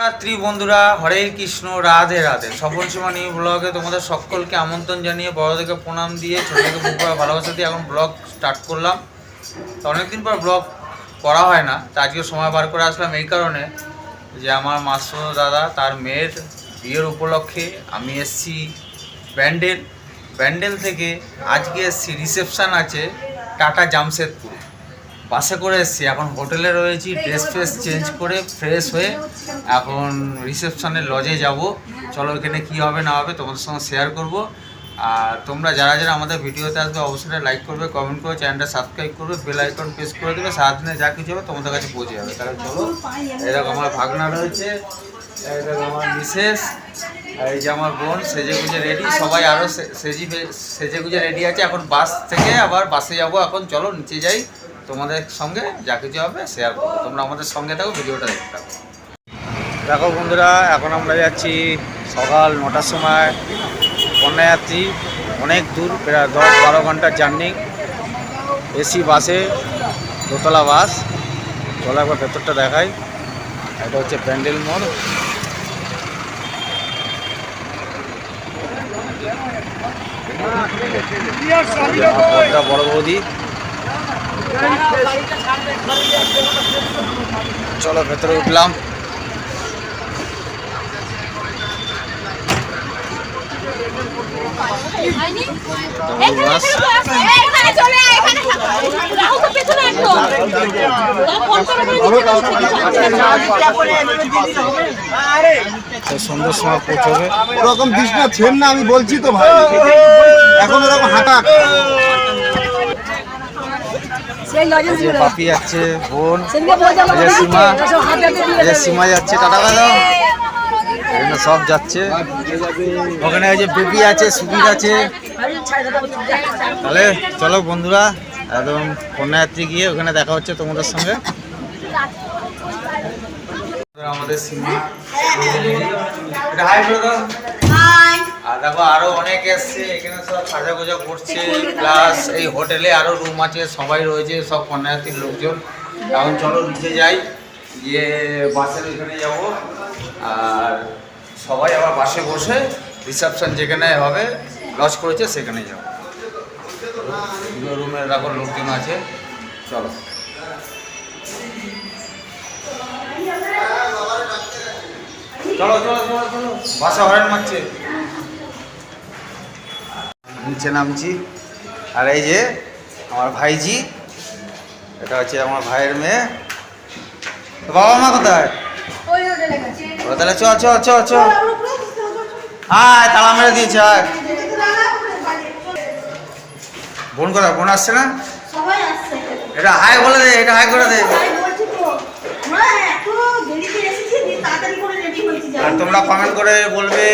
রাত্রি বন্ধুরা, হরে কৃষ্ণ, রাধে রাধে। সফল সীমা নিউ ব্লগে তোমাদের সকলকে আমন্ত্রণ জানিয়ে বড়দেরকে প্রণাম দিয়ে ছোটদেরকে বুক করে ভালোবাসা দিয়ে এখন ব্লগ স্টার্ট করলাম। তো অনেকদিন পর ব্লগ করা হয় না, তা আজকে সময় বার করে আসলাম এই কারণে যে আমার মাসুদ দাদা তার মেয়ের বিয়ের উপলক্ষে আমি এসছি ব্যান্ডেল থেকে। আজকে এসছি, রিসেপশান আছে টাটা জামশেদপুর। বাসে করে এসেছি, এখন হোটেলে রয়েছি। ড্রেস ফ্রেস চেঞ্জ করে ফ্রেশ হয়ে এখন রিসেপশনের লজে যাব। চলো এখানে কী হবে না হবে তোমাদের সঙ্গে শেয়ার করব। আর তোমরা যারা যারা আমাদের ভিডিওতে আসবে অবশ্যই লাইক করবে, কমেন্ট করবে, চ্যানেলটা সাবস্ক্রাইব করবে, বেল আইকন প্রেস করে দেবে। সারাদিনে যা কিছু হবে তোমাদের কাছে পৌঁছে যাবে। তাহলে চলো, এরকম আমার ভাগনা রয়েছে, এরকম আমার মিসেস, এই যে আমার বোন সেজে গুজে রেডি। সবাই আরও সেজে গুজে রেডি আছে। এখন বাস থেকে আবার বাসে যাব। এখন চলো নিচে যাই, তোমাদের সঙ্গে যা কিছু হবে শেয়ার করবো। তোমরা আমাদের সঙ্গে থাকো, ভিডিওটা দেখতে থাকো। দেখো বন্ধুরা, এখন আমরা যাচ্ছি সকাল 9টার সময় কন্যাযাত্রী, অনেক দূর, প্রায় 10-12 ঘন্টার জার্নি। এসি বাসে, দোতলা বাস। চলো একবার ভেতরটা দেখাই। এটা হচ্ছে প্যান্ডেল মোড়। বড় বৌদি, চলো ভেতরে উঠলাম। সন্ধ্যার সময় পৌঁছবে। ওরকম দিস না, ছেন না, আমি বলছি তো ভাই, এখন ওরকম হাঁটা। পাপি যাচ্ছে, বোন সীমা যাচ্ছে, টাটা দাদা, এখানে সব যাচ্ছে। ওখানে ওই যে বেবি আছে, সুবিধ আছে। তাহলে চলো বন্ধুরা, একদম কন্যাযাত্রী গিয়ে ওখানে দেখা হচ্ছে তোমাদের সঙ্গে। আমাদের সীমা আর দেখো আরো অনেক এসছে এখানে, সব সাজা গোজা করছে। প্লাস এই হোটেলে আরো রুম আছে, সবাই রয়েছে, সব কন্যাযাত্রীর লোকজন। এখন চলো নিচে যাই, গিয়ে বাসের ওইখানে যাব। আর সবাই আবার বাসে বসে রিসেপশন যেখানে হবে লজ করেছে সেখানে যাবো। রুমের দেখো লোকজন আছে, চলো। চলো চলো চলো চলো, বাসা হরেন মারছে। নিচে নামছি। আর এই যে আমার ভাইজি, এটা হচ্ছে আমার ভাইয়ের মেয়ে। বাবা মা কোথায়? তাহলে চ চ চ চ, আয়, তালা মেরে দিয়েছে। আয়, বোন কোথায়? বোন আসছে না? এটা হাই বলে দে, এটা হাই করে দে। আর তোমরা কমেন্ট করে বলবে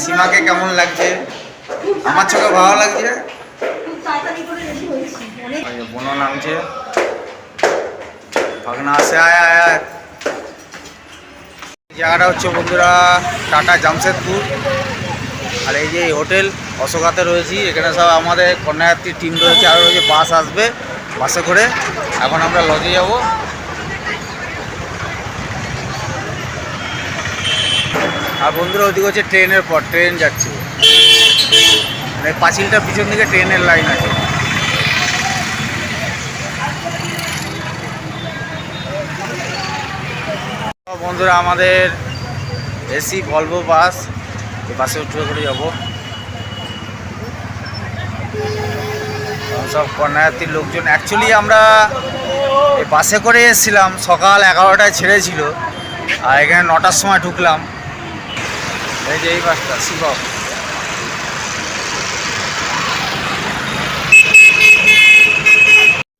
সীমাকে কেমন লাগছে। আমার চোখে ভালো লাগছে। বোনও নামছে, ভাগনা আসে। আয় আয় আয়। জায়গাটা হচ্ছে বন্ধুরা টাটা জামশেদপুর। আর এই যে হোটেল অশোকাতে রয়েছি, এখানে সব আমাদের কন্যাযাত্রী টিম রয়েছে। আর রয়েছে বাস আসবে, বাসে করে এখন আমরা লজে যাব। আর বন্ধুরা ওদিকে হচ্ছে ট্রেনের পর, ট্রেন যাচ্ছে, মানে পাঁচিলটার পিছন দিকে ট্রেনের লাইন আছে। বন্ধুরা আমাদের এসি ভলভো বাস, এই বাসে উঠে করে যাবো। সব কন্যাযাত্রীর লোকজন। অ্যাকচুয়ালি আমরা এই বাসে করে এসেছিলাম, সকাল 11টায় ছেড়েছিল, আর এখানে 9টার সময় ঢুকলাম। এই যে এই বাসটা শিবক।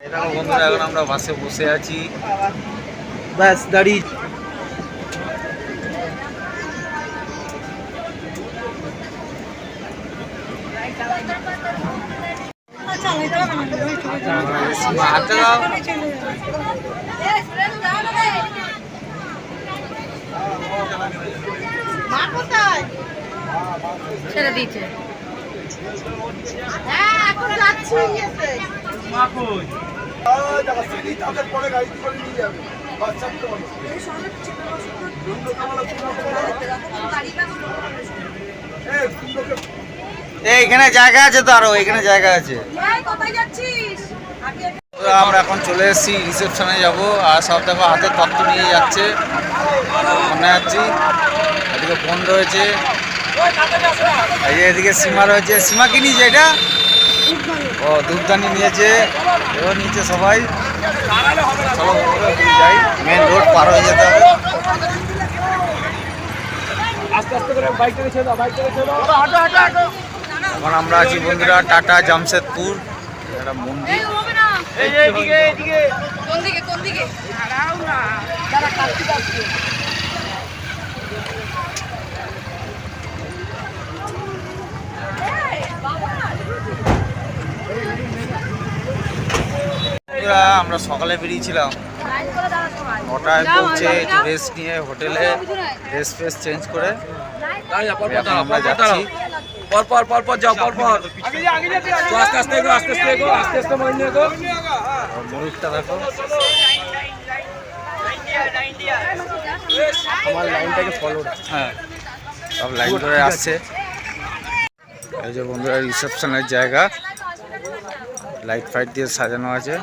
এরকম বন্ধুরা এখন আমরা বাসে বসে আছি, ব্যাস দাঁড়িয়ে। ছেড়ে দিয়েছে। হ্যাঁ এখন যাচ্ছি এসে। মা কই? পরে গাড়ি করে নিয়ে যাবে। বাচ্চা তো এইখানে জায়গা আছে তো, আরো এখানে জায়গা আছে। কোথায় যাচ্ছিস? আমরা এখন চলে এসেছি, রিসেপশনে যাব। আর সব দেখো হাতে তত্ত্ব নিয়ে যাচ্ছে, মনে যাচ্ছি। এদিকে বোন রয়েছে, এই যে এদিকে সীমা রয়েছে। সীমা কি নিয়েছে এটা? ও দুধদানি নিয়েছে, এবার নিচে সবাই। চলো যাই, মেন রোড পার হয়ে যেতে হবে। এখন আমরা আছি বন্ধুরা টাটা জামশেদপুর, একটা মন্দির। কোন দিকে কোন দিকে? দাঁড়াও না, বন্ধুরা, আমরা সকালে বেরিয়েছিলাম, 9টায় পৌঁছে একটু রেস্ট নিয়ে হোটেলে ড্রেস ফ্রেস চেঞ্জ করে এখন আমরা যাচ্ছি। ময়ূরটা দেখো, হ্যাঁ সব লাইন ধরে আসছে। এই যে বন্ধুরা রিসেপশনের জায়গা, লাইট ফাইট দিয়ে সাজানো আছে।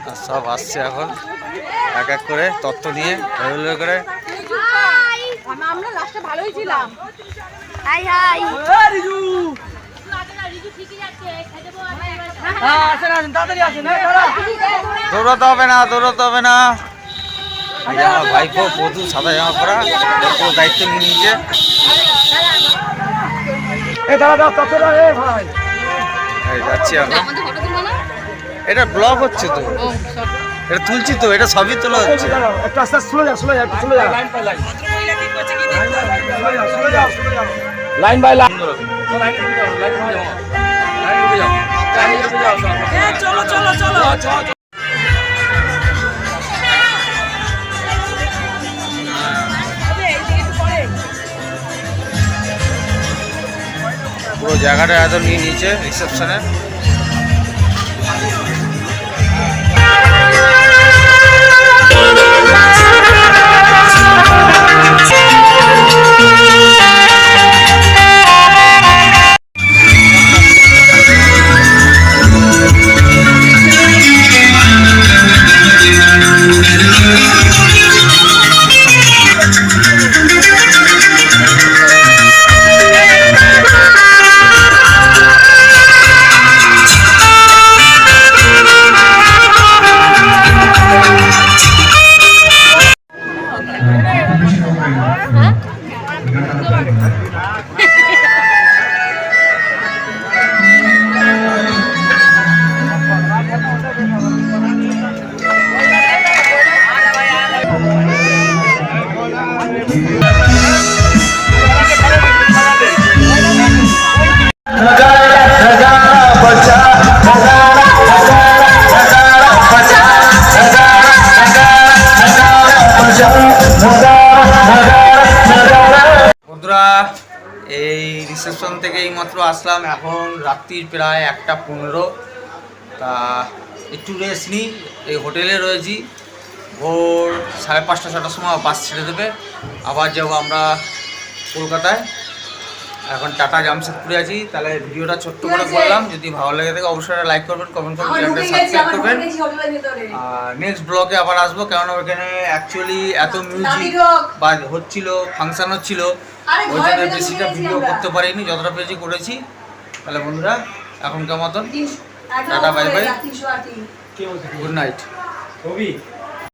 আর সব আসছে এখন এক এক করে তত্ত্ব নিয়ে এগুলো করে। আমরা লাস্টে ভালোই ছিলাম। দৌড়াতে হবে না, দৌড়াতে হবে না। এই যে আমার ভাইপো প্রচুর সাদা জামা পরা, পুরো দায়িত্ব নিয়ে নিয়েছে। এই যাচ্ছি এখন, এটা ব্লগ হচ্ছে তো, এটা তুলছি তো, এটা সবই তোলা হচ্ছে। লাইন বাই লাইন চলো চলো চলো। পুরো জায়গাটা এত নিয়ে নিয়েছে রিসেপশনে। বন্ধুরা, এই রিসেপশন থেকে এইমাত্র আসলাম, এখন রাত্রির প্রায় 1:15। তা একটু রেস্ট নিই, এই হোটেলে রয়েছি। ভোর 5:30 6টার সময় বাস ছেড়ে দেবে, আবার যাবো আমরা কলকাতায়। এখন টাটা জামশেদপুরে আছি। তাহলে ভিডিওটা ছোট্ট করে বললাম, যদি ভালো লেগে থাকে অবশ্যই লাইক করবেন, কমেন্ট করবেন, চ্যানেলটা সাবস্ক্রাইব করবেন। আর নেক্সট ব্লগে আবার আসবো, কেননা ওখানে অ্যাকচুয়ালি এত মিউজিক বা হচ্ছিল, ফাংশন হচ্ছিল, ওই জন্য বেশিটা ভিডিও করতে পারিনি, যতটা পেরেছি করেছি। তাহলে বন্ধুরা এখনকার মতন tata, bye bye, good night.